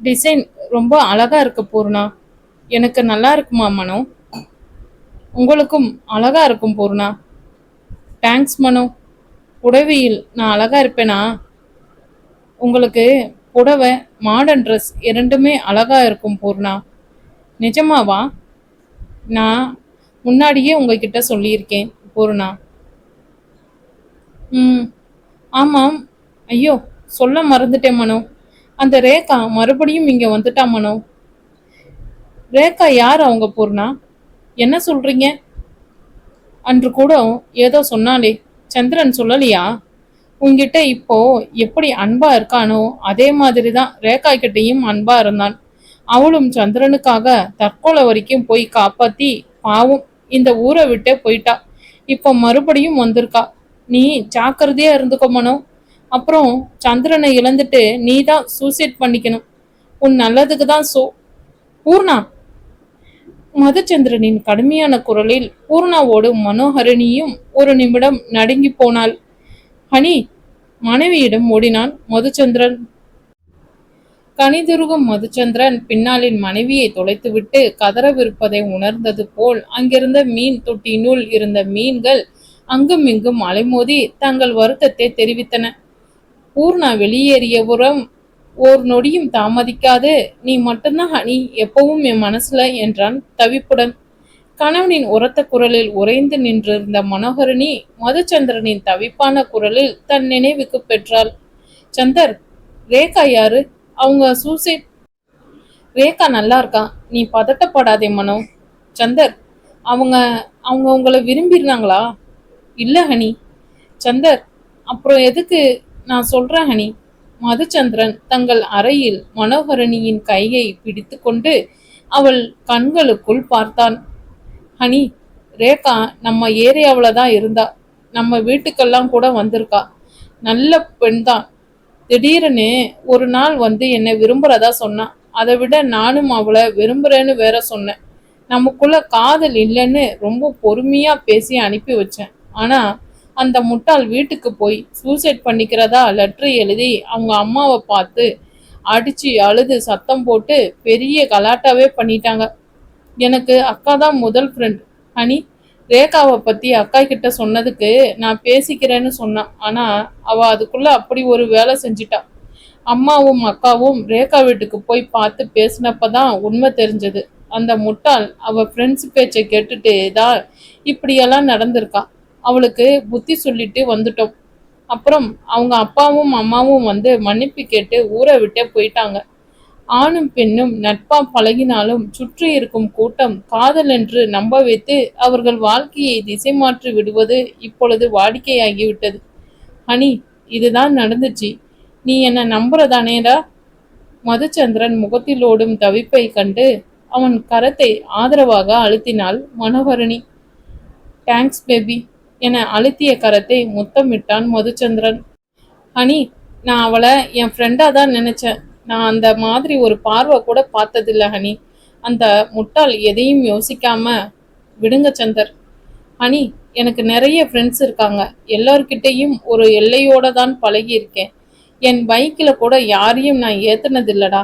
Design ரொம்ப அழகா இருக்கு பூர்ணா. எனக்கு நல்லா இருக்குமா மனோ? உங்களுக்கும் அழகா இருக்கும் பூர்ணா. தேங்க்ஸ் மனோ. புடவையில் நான் அழகா இருப்பேனா? உங்களுக்கு புடவை, மாடர்ன் ட்ரெஸ் இரண்டுமே அழகா இருக்கும் பூர்ணா. நிஜமாவா? நான் முன்னாடியே உங்ககிட்ட சொல்லியிருக்கேன் பூர்ணா. ம். ஆமாம். ஐயோ! சொல்ல மறந்துட்டேன் மனோ. அந்த ரேகா மறுபடியும் இங்க வந்துட்டா மனோ. ரேகா யார் அவங்க பூர்ணா? என்ன சொல்றீங்க? அன்று கூட ஏதோ சொன்னாலே. சந்திரன் சொல்லலையா? உன்கிட்ட இப்போ எப்படி அன்பா இருக்கானோ அதே மாதிரி தான் ரேகா கிட்டயும் அன்பா இருந்தான். அவளும் சந்திரனுக்காக தற்கொலை வரைக்கும் போய் காப்பாத்தி பாவம் இந்த ஊரை விட்டே போயிட்டா. இப்போ மறுபடியும் வந்திருக்கா. நீ ஜாக்கிரதையா இருந்துக்கோ மனோ. அப்புறம் சந்திரனை இழந்துட்டு நீ தான் சூசைட் பண்ணிக்கணும். உன் நல்லதுக்கு தான் பூர்ணா. மதுச்சந்திரனின் கடுமையான குரலில் பூர்ணாவோடு மனோஹரிணியும் ஒரு நிமிடம் நடுங்கி போனாள். ஹனி, மனைவியிடம் ஓடினான் மதுச்சந்திரன். கனிதுருகும் மதுச்சந்திரன் பின்னாளின் மனைவியை தொலைத்துவிட்டு கதறவிருப்பதை உணர்ந்தது போல் அங்கிருந்த மீன் தொட்டியினுள் இருந்த மீன்கள் அங்கும் இங்கும் அலைமோதி தங்கள் வருத்தத்தை தெரிவித்தன. பூர்ணா வெளியேறியவுறம் ஓர் நொடியும் தாமதிக்காது, நீ மட்டும்தான் ஹனி, எப்பவும் என் மனசுல என்றான் தவிப்புடன். கணவனின் உரத்த குரலில் உறைந்து நின்றிருந்த மனோகரிணி மதுச்சந்திரனின் தவிப்பான குரலில் தன் நினைவுக்கு பெற்றாள். சந்தர், ரேகா யாரு? அவங்க சூசைட். ரேகா நல்லா இருக்கா, நீ பதட்டப்படாதே மனோ. சந்தர், அவங்க அவங்க உங்களை விரும்பிடுறாங்களா? இல்ல ஹனி. சந்தர், அப்புறம் எதுக்கு? நான் சொல்றேன் ஹனி. மதுச்சந்திரன் தங்கள் அறையில் மனோகரணியின் கையை பிடித்து கொண்டு அவள் கண்களுக்குள் பார்த்தான். ஹனி, ரேகா நம்ம ஏரியாவில தான் இருந்தா. நம்ம வீட்டுக்கெல்லாம் கூட வந்திருக்கா. நல்ல பெண் தான். திடீர்னு ஒரு நாள் வந்து என்னை விரும்புறதா சொன்னான். அதை விட நானும் அவளை விரும்புறேன்னு வேற சொன்னேன். நமக்குள்ள காதல் இல்லைன்னு ரொம்ப பொறுமையா பேசி அனுப்பி வச்சேன். ஆனா அந்த முட்டாள் வீட்டுக்கு போய் சூசைட் பண்ணிக்கிறதா லெட்டர் எழுதி அவங்க அம்மாவை பார்த்து அடிச்சு அழுது சத்தம் போட்டு பெரிய கலாட்டாவே பண்ணிட்டாங்க. எனக்கு அக்கா தான் முதல் ஃப்ரெண்ட். ஹனி, ரேகாவை பத்தி அக்கா கிட்ட சொன்னதுக்கு நான் பேசிக்கிறேன்னு சொன்னான். ஆனா அவ அதுக்குள்ள அப்படி ஒரு வேலை செஞ்சிட்டா. அம்மாவும் அக்காவும் ரேகா வீட்டுக்கு போய் பார்த்து பேசினப்பதான் உண்மை தெரிஞ்சது. அந்த முட்டாள் அவ ஃப்ரெண்ட்ஸ் பேச்சை கேட்டுட்டு தான் இப்படியெல்லாம் நடந்திருக்கா. அவளுக்கு புத்தி சொல்லிட்டு வந்துட்டோம். அப்புறம் அவங்க அப்பாவும் அம்மாவும் வந்து மன்னிப்பு கேட்டு ஊரை விட்டே போயிட்டாங்க. ஆணும் பெண்ணும் நட்பா பழகினாலும் சுற்றி இருக்கும் கூட்டம் காதல் என்று நம்ப வைத்து அவர்கள் வாழ்க்கையை திசை மாற்றி விடுவது இப்பொழுது வாடிக்கையாகிவிட்டது. ஹனி, இதுதான் நடந்துச்சு. நீ என்ன நம்புறதானேடா? மதுச்சந்திரன் முகத்தில் ஓடும் தவிப்பை கண்டு அவன் கரத்தை ஆதரவாக அழுத்தினாள் மனோகரணி. தேங்க்ஸ் பேபி என அழுத்திய கரத்தை முத்தமிட்டான் மதுச்சந்திரன். ஹனி, நான் அவளை என் ஃப்ரெண்டா தான் நினைச்சேன். நான் அந்த மாதிரி ஒரு பார்வை கூட பார்த்ததில்ல ஹனி. அந்த முட்டாள் எதையும் யோசிக்காம விடுங்க சந்தர். ஹனி, எனக்கு நிறைய ஃப்ரெண்ட்ஸ் இருக்காங்க. எல்லார்கிட்டையும் ஒரு எல்லையோட தான் பழகி இருக்கேன். என் பைக்கில் கூட யாரையும் நான் ஏத்துனதில்லடா.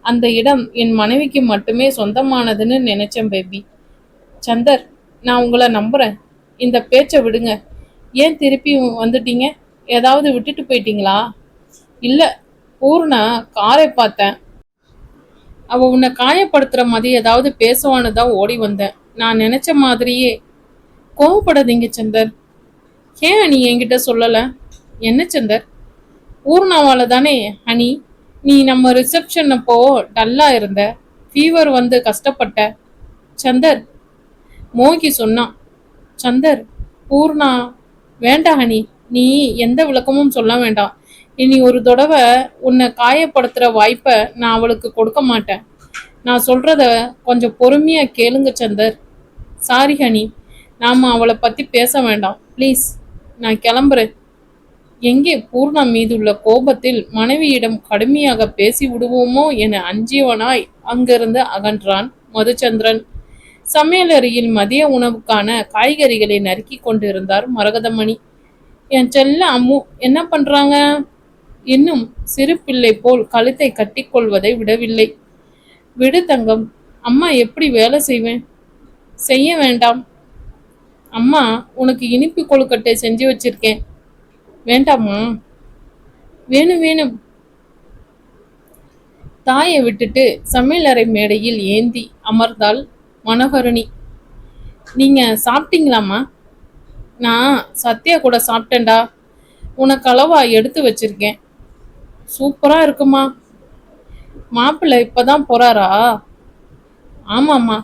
அந்த இடம் என் மனைவிக்கு மட்டுமே சொந்தமானதுன்னு நினைச்சேன் பேபி. சந்தர், நான் உங்களை நம்புறேன். இந்த பேச்சை விடுங்க. ஏன் திருப்பி வந்துட்டீங்க? ஏதாவது விட்டுட்டு போயிட்டீங்களா? இல்ல, பூர்ணா காரை பார்த்தேன். அவ உன்னை காயப்படுத்துற மாதிரி ஏதாவது பேசுவான்னு தான் ஓடி வந்தேன். நான் நினைச்ச மாதிரியே. கோவப்படாதீங்க சந்தர். ஏன் நீ என்கிட்ட சொல்லல? என்ன சந்தர்? பூர்ணாவால தானே ஹனி. நீ நம்ம ரிசப்ஷன் அப்போ டல்லா இருந்த, ஃபீவர் வந்து கஷ்டப்பட்ட. சந்தர், மோகி சொன்னான். சந்தர், பூர்ணா. வேண்டாம் ஹனி, நீ எந்த விளக்கமும் சொல்ல வேண்டாம். இனி ஒரு தடவை உன்னை காயப்படுத்துற வாய்ப்பை நான் அவளுக்கு கொடுக்க மாட்டேன். நான் சொல்றத கொஞ்சம் பொறுமையா கேளுங்க சந்தர். சாரி ஹனி, நாம அவளை பத்தி பேச வேண்டாம் ப்ளீஸ். நான் கிளம்புறேன். எங்கே பூர்ணா மீதுள்ள கோபத்தில் மனைவியிடம் கடுமையாக பேசி விடுவோமோ என அஞ்சியவனாய் அங்கிருந்து அகன்றான் மதுச்சந்திரன். சமையலறையில் மதிய உணவுக்கான காய்கறிகளை நறுக்கி கொண்டிருந்தார் மரகதமணி. என் செல்ல அம்மு என்ன பண்றாங்க? இன்னும் சிறு பிள்ளை போல் கழுத்தை கட்டிக்கொள்வதை விடவில்லை. விடு தங்கம், அம்மா எப்படி வேலை செய்வேன்? செய்ய வேண்டாம். அம்மா உனக்கு இனிப்பு கொழுக்கட்டை செஞ்சு வச்சிருக்கேன். வேண்டாமா? வேணும் வேணும். தாயை விட்டுட்டு சமையலறை மேடையில் ஏந்தி அமர்ந்தாள் மனோகரணி. நீங்க சாப்பிட்டீங்களாம்மா? நான் சத்யா கூட சாப்பிட்டேன்டா. உனக்கு அளவா எடுத்து வச்சிருக்கேன். சூப்பரா இருக்குமா. மாப்பிள்ளை இப்பதான் போறாரா? ஆமாம்மா.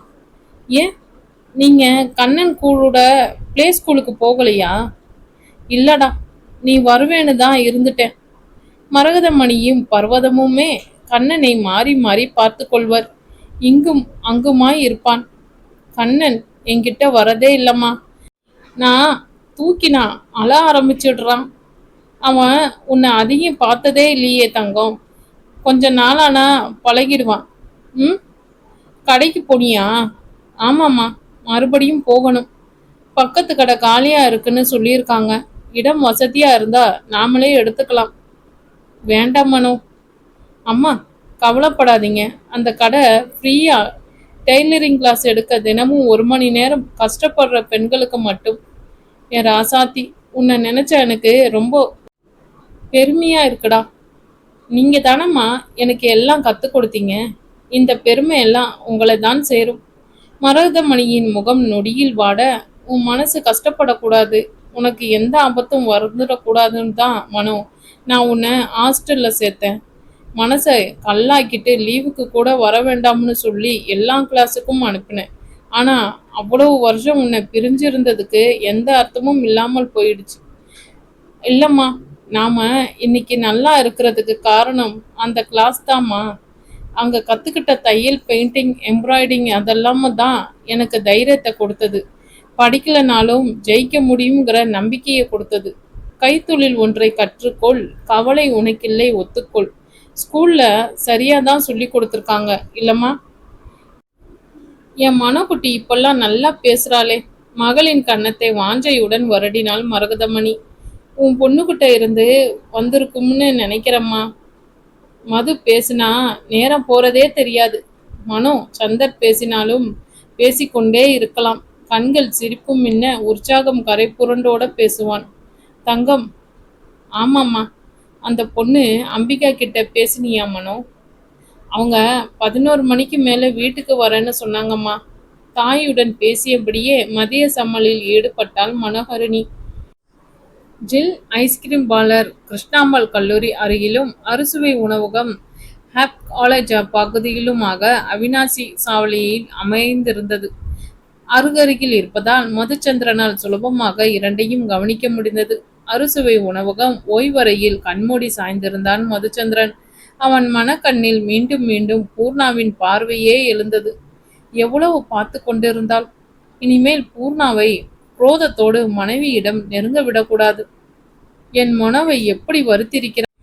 ஏன் நீங்க கண்ணன் கூட பிளே ஸ்கூலுக்கு போகலையா? இல்லடா, நீ வருவேன்னு தான் இருந்துட்டேன். மரகதமணியும் பர்வதமுமே கண்ணனை மாறி மாறி பார்த்து கொள்வர். இங்கும் அங்குமாய் இருப்பான். கண்ணன் என்கிட்ட வரதே இல்லம்மா. நான் தூக்கினா அழ ஆரம்பிச்சிடுறான். அவன் உன்னை அதிகம் பார்த்ததே இல்லையே தங்கம். கொஞ்ச நாளானா பழகிடுவான். ம். கடைக்கு போனியா? ஆமாம்மா, மறுபடியும் போகணும். பக்கத்து கடை காலியா இருக்குன்னு சொல்லியிருக்காங்க. இடம் வசதியா இருந்தா நாமளே எடுத்துக்கலாம். வேண்டாம் மனோ. அம்மா கவலைப்படாதீங்க. அந்த கடை ஃப்ரீயா டெய்லரிங் கிளாஸ் எடுக்க தினமும் 1 மணி நேரம் கஷ்டப்படுற பெண்களுக்கு மட்டும். என் ராசாத்தி, உன்னை நினைச்ச எனக்கு ரொம்ப பெருமையா இருக்குடா. நீங்க தானம்மா எனக்கு எல்லாம் கற்றுக் கொடுத்தீங்க. இந்த பெருமை எல்லாம் உங்களை தான் சேரும். மரகதமணியின் முகம் நொடியில் வாட, உன் மனசு கஷ்டப்படக்கூடாது, உனக்கு எந்த ஆபத்தும் வந்துடக்கூடாதுன்னு தான் மனோ நான் உன்னை ஹாஸ்டல்ல சேர்த்தேன். மனசை கல்லாக்கிட்டு லீவுக்கு கூட வர வேண்டாம்னு சொல்லி எல்லா கிளாஸுக்கும் அனுப்பினேன். ஆனால் அவ்வளவு வருஷம் உன்னை பிரிஞ்சிருந்ததுக்கு எந்த அர்த்தமும் இல்லாமல் போயிடுச்சு. இல்லைம்மா, நாம் இன்னைக்கு நல்லா இருக்கிறதுக்கு காரணம் அந்த கிளாஸ் தாம்மா. அங்கே கற்றுக்கிட்ட தையல், பெயிண்டிங், எம்ப்ராய்டிங் அதெல்லாம் தான் எனக்கு தைரியத்தை கொடுத்தது. படிக்கலைனாலும் ஜெயிக்க முடியுங்கிற நம்பிக்கையை கொடுத்தது. கைத்தொழில் ஒன்றை கற்றுக்கொள், கவலை உனக்கில்லை, ஒத்துக்கொள். ஸ்கூல்ல சரியாக தான் சொல்லி கொடுத்துருக்காங்க இல்லைம்மா? என் மனோக்குட்டி இப்பெல்லாம் நல்லா பேசுகிறாளே. மகளின் கன்னத்தை வாஞ்சையுடன் வருடினாள் மரகதமணி. உன் பொண்ணுக்கிட்ட இருந்து வந்திருக்கும்னு நினைக்கிறம்மா. மது பேசினா நேரம் போறதே தெரியாது. மனோ சந்தர் பேசினாலும் பேசிக்கொண்டே இருக்கலாம். கண்கள் சிரிப்பும் மின்ன உற்சாகம் கரை புரண்டோட பேசுவான். தங்கம், ஆமாம்மா. அந்த பொண்ணு அம்பிகா கிட்ட பேசினியா மனோ? அவங்க 11 மணிக்கு மேலே வீட்டுக்கு வரேன்னு சொன்னாங்கம்மா. தாயுடன் பேசியபடியே மதிய சம்மலில் ஈடுபட்டாள் மனோகரணி. ஜில் ஐஸ்கிரீம் பார்லர் கிருஷ்ணாம்பாள் கல்லூரி அருகிலும் அறுசுவை உணவகம் ஹேப் காலேஜ் பகுதியிலுமாக அவினாசி சாவடியில் அமைந்திருந்தது. அருகருகில் இருப்பதால் மதுச்சந்திரனால் சுலபமாக இரண்டையும் கவனிக்க முடிந்தது. அறுசுவை உணவகம் ஓய்வறையில் கண்மூடி சாய்ந்திருந்தான் மதுச்சந்திரன். அவன் மனக்கண்ணில் மீண்டும் மீண்டும் பூர்ணாவின் பார்வையே எழுந்தது. எவ்வளவு பார்த்து கொண்டிருந்தாள். இனிமேல் பூர்ணாவை குரோதத்தோடு மனைவியிடம் நெருங்க விடக்கூடாது. என் மனோவை எப்படி வருத்திருக்கிறாள்.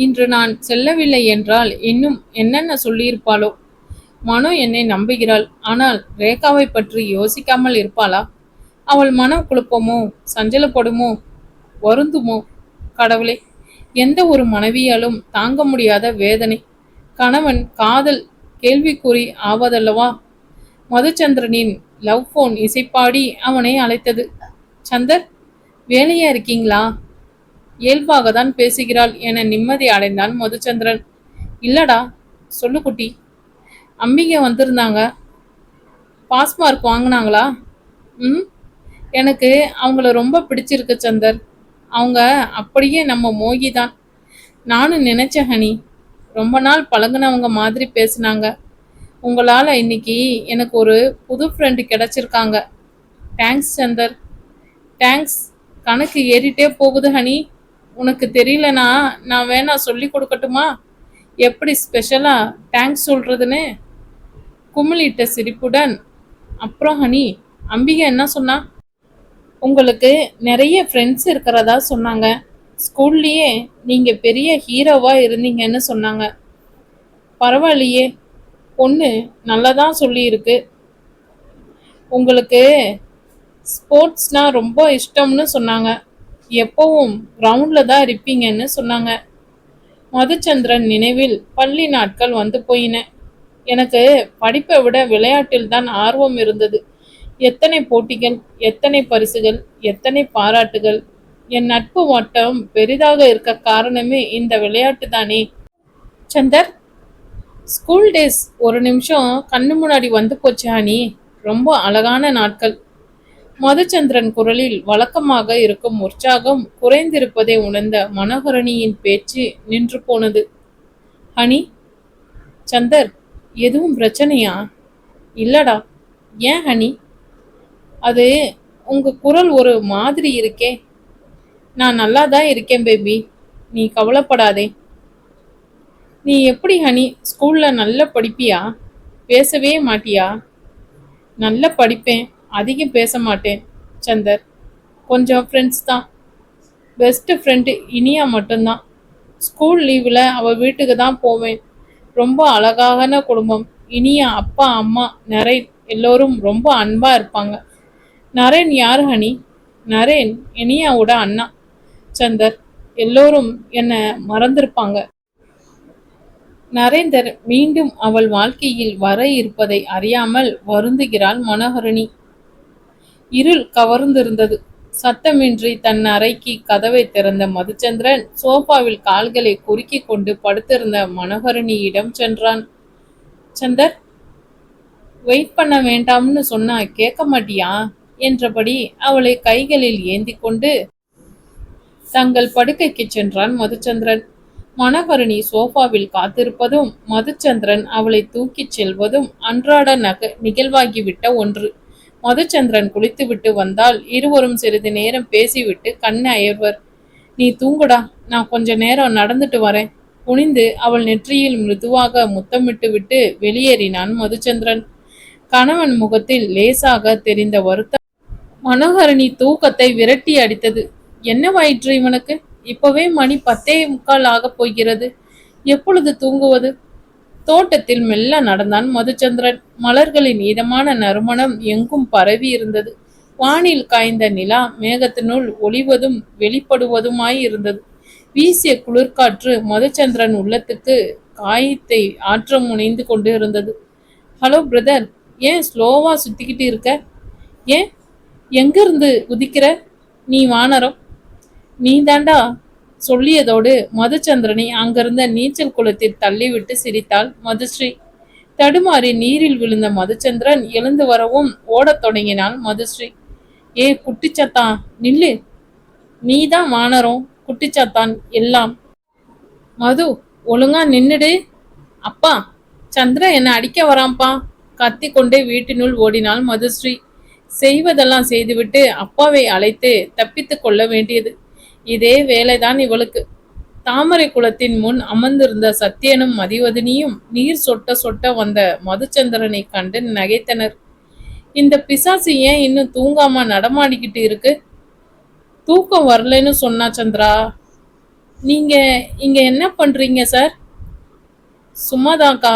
இன்று நான் செல்லவில்லை என்றால் இன்னும் என்னென்ன சொல்லியிருப்பாளோ. மனோ என்னை நம்புகிறாள். ஆனால் ரேகாவை பற்றி யோசிக்காமல் இருப்பாளா? அவள் மன குழப்பமோ, சஞ்சலப்படுமோ, வருந்துமோ? கடவுளே, எந்த ஒரு மனைவியாலும் தாங்க முடியாத வேதனை. கணவன் காதல் கேள்விக்குறி ஆவதல்லவா? மதுச்சந்திரனின் லவ் போன் இசைப்பாடி அவனை அழைத்தது. சந்தர், வேலையா இருக்கீங்களா? இயல்பாக தான் பேசுகிறாள் என நிம்மதி அடைந்தான் மதுச்சந்திரன். இல்லடா, சொல்லு குட்டி. அம்பிகை வந்திருந்தாங்க. பாஸ் மார்க் வாங்கினாங்களா? ம். எனக்கு அவங்கள ரொம்ப பிடிச்சிருக்கு சந்தர். அவங்க அப்படியே நம்ம மோகி தான். நானும் நினைச்சேன் ஹனி. ரொம்ப நாள் பழகுனவங்க மாதிரி பேசுனாங்க. உங்களால் இன்னைக்கு எனக்கு ஒரு புது ஃப்ரெண்டு கிடைச்சிருக்காங்க. தேங்க்ஸ் சந்தர். தேங்க்ஸ் கணக்கு ஏறிட்டே போகுது ஹனி. உனக்கு தெரியலனா நான் வேணா சொல்லி கொடுக்கட்டுமா எப்படி ஸ்பெஷலாக தேங்க்ஸ் சொல்கிறதுன்னு? குமிழிட்ட சிரிப்புடன், அப்புறம் ஹனி, அம்பிகை என்ன சொன்னா? உங்களுக்கு நிறைய ஃப்ரெண்ட்ஸ் இருக்கிறதா சொன்னாங்க. ஸ்கூல்லையே நீங்கள் பெரிய ஹீரோவாக இருந்தீங்கன்னு சொன்னாங்க. பரவாயில்லையே, பொண்ணு நல்லா தான் சொல்லியிருக்கு. உங்களுக்கு ஸ்போர்ட்ஸ்னால் ரொம்ப இஷ்டம்னு சொன்னாங்க. எப்போவும் கிரவுண்டில் தான் இருப்பீங்கன்னு சொன்னாங்க. மதுச்சந்திரன் நினைவில் பள்ளி நாட்கள் வந்து போயின. எனக்கு படிப்பை விட விளையாட்டில் தான் ஆர்வம் இருந்தது. எத்தனை போட்டிகள், எத்தனை பரிசுகள், எத்தனை பாராட்டுகள். என் நட்பு வட்டம் பெரிதாக இருக்க காரணமே இந்த விளையாட்டு தானே. சந்தர், ஸ்கூல் டேஸ் ஒரு நிமிஷம் கண்ணு முன்னாடி வந்து போச்சு ஹனி. ரொம்ப அழகான நாட்கள். மதுச்சந்திரன் குரலில் வழக்கமாக இருக்கும் உற்சாகம் குறைந்திருப்பதை உணர்ந்த மனோகரணியின் பேச்சு நின்று போனது. ஹனி, சந்தர், எதுவும் பிரச்சனையா? இல்லடா. ஏன் ஹனி? அது உங்க குரல் ஒரு மாதிரி இருக்கே. நான் நல்லா தான் இருக்கேன் பேபி, நீ கவலைப்படாதே. நீ எப்படி ஹனி, ஸ்கூல்ல நல்ல படிப்பியா? பேசவே மாட்டியா? நல்ல படிப்பேன், அதிகம் பேச மாட்டேன் சந்தர். கொஞ்சம் ஃப்ரெண்ட்ஸ் தான். பெஸ்ட் ஃப்ரெண்டு இனியா மட்டும்தான். ஸ்கூல் லீவில் அவள் வீட்டுக்கு தான் போவேன். ரொம்ப அழகான குடும்பம். இனியா அப்பா அம்மா நரேன் எல்லோரும் ரொம்ப அன்பாக இருப்பாங்க. நரேன் யார் ஹனி? நரேன் இனியாவோட அண்ணா. சந்தர், எல்லோரும் என்னை மறந்திருப்பாங்க. நரேந்தர் மீண்டும் அவள் வாழ்க்கையில் வர இருப்பதை அறியாமல் வருந்துகிறாள் மனோகரணி. இருள் கவர்ந்திருந்தது. சத்தமின்றி தன் அறைக்கு கதவை திறந்த மதுச்சந்திரன் சோஃபாவில் கால்களை குறுக்கி கொண்டு படுத்திருந்த மனோகரணியிடம் சென்றான். சந்தர், வெயிட் பண்ண வேண்டாம்னு சொன்னா கேட்க மாட்டியா என்றபடி அவளை கைகளில் ஏந்தி கொண்டு தங்கள் படுக்கைக்கு சென்றான் மதுச்சந்திரன். மனோகரணி சோஃபாவில் காத்திருப்பதும் மதுச்சந்திரன் அவளை தூக்கிச் செல்வதும் அன்றாட நிகழ்வாகிவிட்ட ஒன்று. மதுச்சந்திரன் குளித்துவிட்டு வந்தால் இருவரும் சிறிது நேரம் பேசிவிட்டு கண்ணை அயர்வர். நீ தூங்குடா, நான் கொஞ்ச நேரம் நடந்துட்டு வரேன். குனிந்து அவள் நெற்றியில் மிருதுவாக முத்தமிட்டு விட்டு வெளியேறினான் மதுச்சந்திரன். கணவன் முகத்தில் லேசாக தெரிந்த வருத்தம் மனோகரணி தூக்கத்தை விரட்டி அடித்தது. என்னவாயிற்று இவனுக்கு? இப்பவே மணி 10:45 ஆகப் போகிறது. எப்பொழுது தூங்குவது? தோட்டத்தில் மெல்ல நடந்தான் மதுச்சந்திரன். மலர்களின் இதமான நறுமணம் எங்கும் பரவி இருந்தது. வானில் காய்ந்த நிலா மேகத்தினுள் ஒளிவதும் வெளிப்படுவதுமாயிருந்தது. வீசிய குளிர்காற்று மதுச்சந்திரன் உள்ளத்துக்கு காயத்தை ஆற்ற முனைந்து கொண்டு இருந்தது. ஹலோ பிரதர், ஏன் ஸ்லோவா சுத்திக்கிட்டு இருக்க? ஏன் எங்கிருந்து குதிக்கிற நீ வானரம்? நீ தாண்டா சொல்லியதோடு மதுச்சந்திரனை அங்கிருந்த நீச்சல் குளத்தில் தள்ளிவிட்டு சிரித்தாள் மதுஸ்ரீ. தடுமாறி நீரில் விழுந்த மதுச்சந்திரன் எழுந்து வரவும் ஓடத் தொடங்கினாள் மதுஸ்ரீ. ஏ குட்டிச்சத்தான், நில்லு. நீதான் வானரம், குட்டிச்சத்தான் எல்லாம். மது, ஒழுங்கா நின்னுடு. அப்பா, சந்திரன் என்னை அடிக்க வரான்ப்பா. கத்தி கொண்டே வீட்டினுள் ஓடினாள் மதுஸ்ரீ. செய்வதெல்லாம் செய்துவிட்டு அப்பாவை அழைத்து தப்பித்து கொள்ள வேண்டியது. இதே வேலைதான் இவளுக்கு. தாமரை குளத்தின் முன் அமர்ந்திருந்த சத்தியனும் மதிவதனியும் நீர் சொட்ட சொட்ட வந்த மதுச்சந்திரனை கண்டு நகைத்தனர். இந்த பிசாசு ஏன் இன்னும் தூங்காம நடமாடிக்கிட்டு இருக்கு? தூக்கம் வரலன்னு சொன்னா சந்திரா. நீங்க இங்க என்ன பண்றீங்க சார்? சும்மாதாக்கா.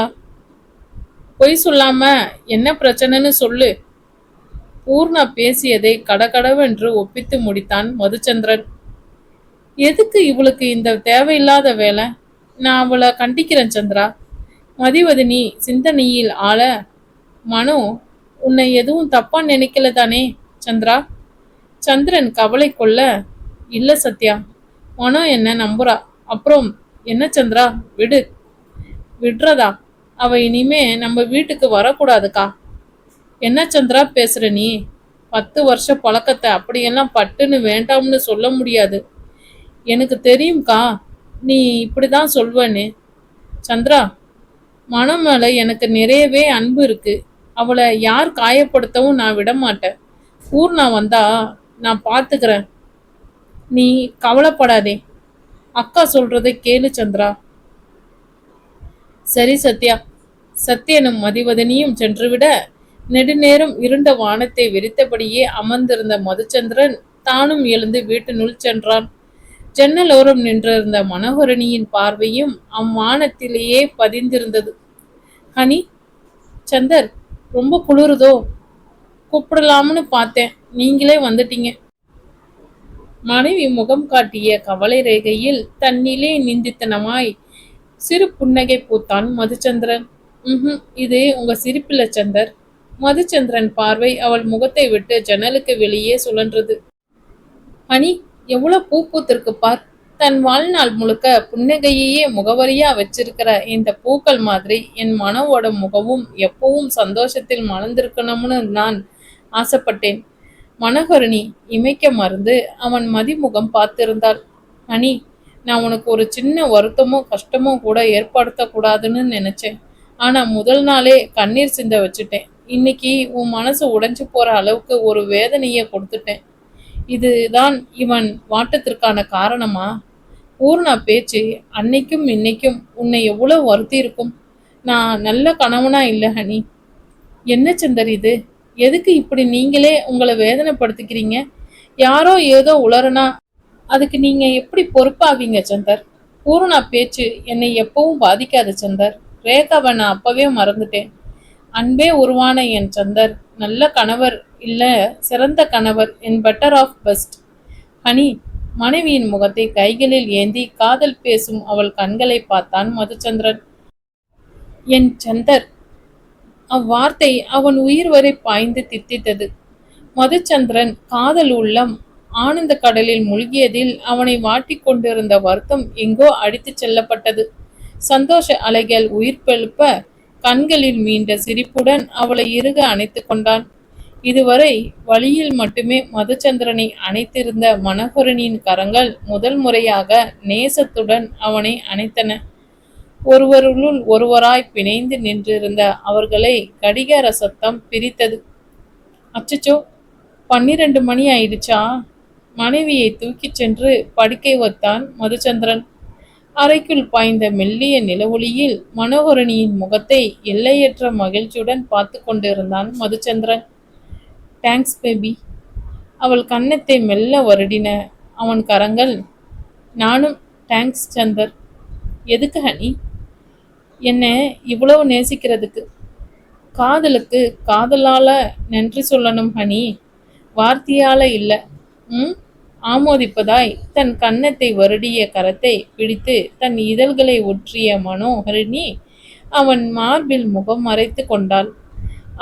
பொய் சொல்லாம என்ன பிரச்சனைன்னு சொல்லு. பூர்ணா பேசியதை கடகடவென்று ஒப்பித்து முடித்தான் மதுச்சந்திரன். எதுக்கு இவளுக்கு இந்த தேவையில்லாத வேலை? நான் அவளை கண்டிக்கிறேன் சந்திரா. மதிவதனி சிந்தனையில் ஆள. மனோ, உன்னை எதுவும் தப்பா நினைக்கல தானே சந்திரா? சந்திரன் கவலை கொள்ள. இல்ல சத்யா, மனோ என்ன நம்புறா. அப்புறம் என்ன சந்திரா, விடு. விடுறதா? அவ இனிமே நம்ம வீட்டுக்கு வரக்கூடாதுக்கா. என்ன சந்திரா பேசுற நீ? 10 வருஷ பழக்கத்தை அப்படியெல்லாம் பட்டுன்னு வேண்டாம்னு சொல்ல முடியாது. எனக்கு தெரியும்க்கா, நீ இப்படிதான் சொல்வன்னு. சந்திரா, மனம் மேல எனக்கு நிறையவே அன்பு இருக்கு. அவளை யார் காயப்படுத்தவும் நான் விட மாட்டேன். பூர்ணா வந்தா நான் பார்த்துக்கிறேன். நீ கவலைப்படாதே. அக்கா சொல்றதை கேளு சந்திரா. சரி சத்யா. சத்யனும் மதிவதனியும் சென்றுவிட நெடுநேரம் இருண்ட வானத்தை விரித்தபடியே அமர்ந்திருந்த மதுச்சந்திரன் தானும் எழுந்து வீட்டினுள் சென்றான். ஜன்னலோரம் நின்றிருந்த மனோகரணியின் பார்வையும் அவ்வானத்திலேயே பதிந்திருந்தது. ஹனி, சந்தர், ரொம்ப குளிருதோ? கூப்பிடலாம்னு பார்த்தேன், நீங்களே வந்துட்டீங்க. மனைவி முகம் காட்டிய கவலை ரேகையில் தன்னிலே நிந்தித்தனமாய் சிறு புன்னகை பூத்தான் மதுச்சந்திரன். இது உங்க சிரிப்பில்ல சந்தர். மதுச்சந்திரன் பார்வை அவள் முகத்தை விட்டு ஜன்னலுக்கு வெளியே சுழன்றது. அனி, எவ்வளவு பூ பூத்திருக்கு பார். தன் வாழ்நாள் முழுக்க புன்னகையையே முகவரியா வச்சிருக்கிற இந்த பூக்கள் மாதிரி என் மனவோட முகமும் எப்பவும் சந்தோஷத்தில் மலர்ந்திருக்கணும்னு நான் ஆசைப்பட்டேன். மனோகரணி இமைக்க மறந்து அவன் மதிமுகம் பார்த்திருந்தாள். அனி, நான் உனக்கு ஒரு சின்ன வருத்தமோ கஷ்டமோ கூட ஏற்படுத்த கூடாதுன்னு நினைச்சேன். ஆனா முதல் நாளே கண்ணீர் சிந்த வச்சுட்டேன். இன்னைக்கு உன் மனசு உடைஞ்சு போற அளவுக்கு ஒரு வேதனையை கொடுத்துட்டேன். இதுதான் இவன் வாட்டத்திற்கான காரணமா? பூர்ணா பேச்சு அன்னைக்கும் இன்னைக்கும் உன்னை எவ்வளவு வருத்தி இருக்கும். நான் நல்ல கணவனா இல்லை ஹனி. என்ன சந்தர் இது? எதுக்கு இப்படி நீங்களே உங்களை வேதனைப்படுத்திக்கிறீங்க? யாரோ ஏதோ உளறனா அதுக்கு நீங்க எப்படி பொறுப்பாவீங்க சந்தர்? பூர்ணா பேச்சு என்னை எப்பவும் பாதிக்காது சந்தர். ரேகாவை நான் அப்பவே மறந்துட்டேன். அன்பே உருவான என் சந்தர் நல்ல கணவர் இல்ல சிறந்த கணவர் என் பெட்டர் ஆஃப் பெஸ்ட். ஹனி, மனைவியின் முகத்தை கைகளில் ஏந்தி காதல் பேசும் அவள் கண்களை பார்த்தான் மதுச்சந்திரன். என் சந்தர். அவ்வார்த்தை அவன் உயிர் வரை பாய்ந்து தித்தித்தது. மதுச்சந்திரன் காதல் உள்ளம் ஆனந்த கடலில் மூழ்கியதில் அவனை வாட்டிக் கொண்டிருந்த வருத்தம் எங்கோ அடித்துச் செல்லப்பட்டது. சந்தோஷ அலைகள் உயிர் பெழுப்ப கண்களில் மீண்ட சிரிப்புடன் அவளை இறுக அணைத்து கொண்டான். இதுவரை வழியில் மட்டுமே மதுச்சந்திரனை அணைத்திருந்த மனோகரனின் கரங்கள் முதல் முறையாக நேசத்துடன் அவனை அணைத்தன. ஒருவருள் ஒருவராய் பிணைந்து நின்றிருந்த அவர்களை கடிகார சத்தம் பிரித்தது. அச்சச்சோ, 12 மணி ஆயிடுச்சா? மனைவியை தூக்கிச் சென்று படுக்கை வைத்தான் மதுச்சந்திரன். அறைக்குள் பாய்ந்த மெல்லிய நிலவொளியில் மனோகரணியின் முகத்தை எல்லையற்ற மகிழ்ச்சியுடன் பார்த்து கொண்டிருந்தான் மதுச்சந்திரன். Thanks baby. அவள் கன்னத்தை மெல்ல வருடின அவன் கரங்கள். நானும் தேங்க்ஸ் சந்தர். எதுக்கு ஹனி? என்ன இவ்வளவு நேசிக்கிறதுக்கு. காதலுக்கு காதலால நன்றி சொல்லணும் ஹனி, வார்த்தையால இல்ல. ஆமோதிப்பதாய் தன் கன்னத்தை வருடிய கரத்தை பிடித்து தன் இதழ்களை ஒற்றிய மனோகரிணி அவன் மார்பில் முகம் மறைத்து கொண்டாள்.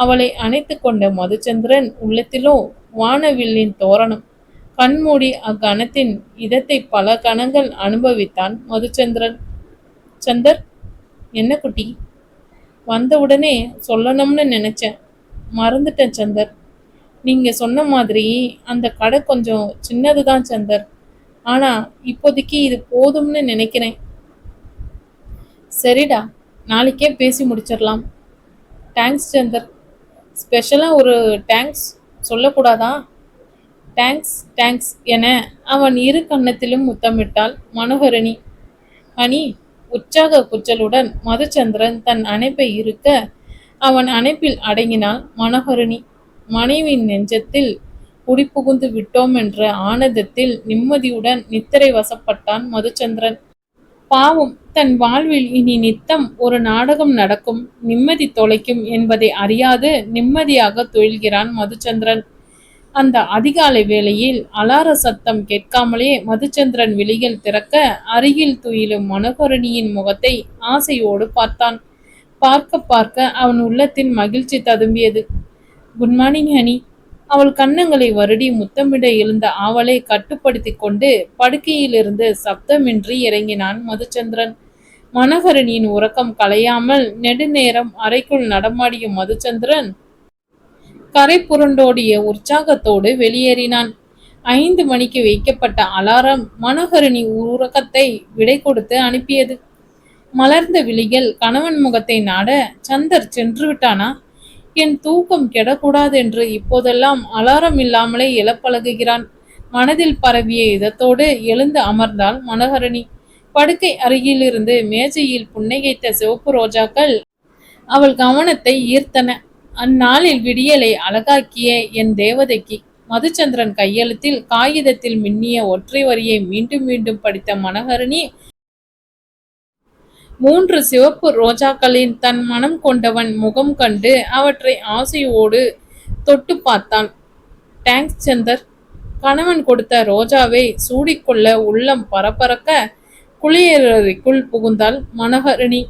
அவளை அணைத்து கொண்ட மதுச்சந்திரன் உள்ளத்திலோ வானவில்லின் தோரணம். கண்மூடி அக்கணத்தின் இதத்தை பல கணங்கள் அனுபவித்தான் மதுச்சந்திரன். சந்தர், என்ன குட்டி? வந்தவுடனே சொல்லணும்னு நினைச்சேன், மறந்துட்டேன் சந்தர். நீங்க சொன்ன மாதிரி அந்த கடை கொஞ்சம் சின்னதுதான் சந்தர். ஆனா இப்போதைக்கு இது போதும்னு நினைக்கிறேன். சரிடா, நாளைக்கே பேசி முடிச்சிடலாம். தேங்க்ஸ் சந்தர். ஸ்பெஷலா ஒரு தேங்க்ஸ் சொல்லக்கூடாதா? தேங்க்ஸ் தேங்க்ஸ் என அவன் இரு கன்னத்திலும் முத்தமிட்டாள் மனோகரணி. அனி, உற்சாக குச்சலுடன் மதுச்சந்திரன் தன் அணைப்பை இருக்க அவன் அணைப்பில் அடங்கினாள் மனோகரணி. மனைவியின் நெஞ்சத்தில் குடிபுகுந்து விட்டோம் என்ற ஆனந்தத்தில் நிம்மதியுடன் நித்திரை வசப்பட்டான் மதுச்சந்திரன். பாவம், தன் வாழ்வில் இனி நித்தம் ஒரு நாடகம் நடக்கும், நிம்மதி தொலைக்கும் என்பதை அறியாது நிம்மதியாக துயில்கிறான் மதுச்சந்திரன். அந்த அதிகாலை வேளையில் அலார சத்தம் கேட்காமலே மதுச்சந்திரன் விழிகள் திறக்க அருகில் துயிலும் மனோகரணியின் முகத்தை ஆசையோடு பார்த்தான். பார்க்க பார்க்க அவன் உள்ளத்தில் மகிழ்ச்சி ததும்பியது. Good morning honey. அவள் கன்னங்களை வருடி முத்தமிட எழுந்த ஆவலை கட்டுப்படுத்தி கொண்டு படுக்கையிலிருந்து சப்தமின்றி இறங்கினான் மதுச்சந்திரன். மனோகரணியின் உறக்கம் கலையாமல் நெடுநேரம் அறைக்குள் நடமாடிய மதுச்சந்திரன் கரை புரண்டோடிய உற்சாகத்தோடு வெளியேறினான். 5 மணிக்கு வைக்கப்பட்ட அலாரம் மனோகரணி உறக்கத்தை விடை கொடுத்து அனுப்பியது. மலர்ந்த விழிகள் கணவன் முகத்தை நாட, சந்தர் சென்று விட்டானா? என் தூக்கம் கெடக்கூடாதென்று இப்போதெல்லாம் அலாரம் இல்லாமலே எழப்பழகுகிறான். மனதில் பரவிய இதத்தோடு எழுந்து அமர்ந்தாள் மனோகரணி. படுக்கை அருகிலிருந்து மேஜையில் புன்னகைத்த சிவப்பு ரோஜாக்கள் அவள் கவனத்தை ஈர்த்தன. அந்நாளில் விடியலை அழகாக்கிய என் தேவதைக்கு. மதுச்சந்திரன் கையெழுத்தில் காகிதத்தில் மின்னிய ஒற்றை வரியை மீண்டும் மீண்டும் படித்த மனோகரணி 3 சிவப்பு ரோஜாக்களின் தன் மனம் கொண்டவன் முகம் கண்டு அவற்றை ஆசையோடு தொட்டு பார்த்தான். தேங்க்ஸ் சந்தர். கணவன் கொடுத்த ரோஜாவை சூடிக்கொள்ள உள்ளம் பரபரக்க குளியலறைக்குள் புகுந்தாள் மனோகரணி.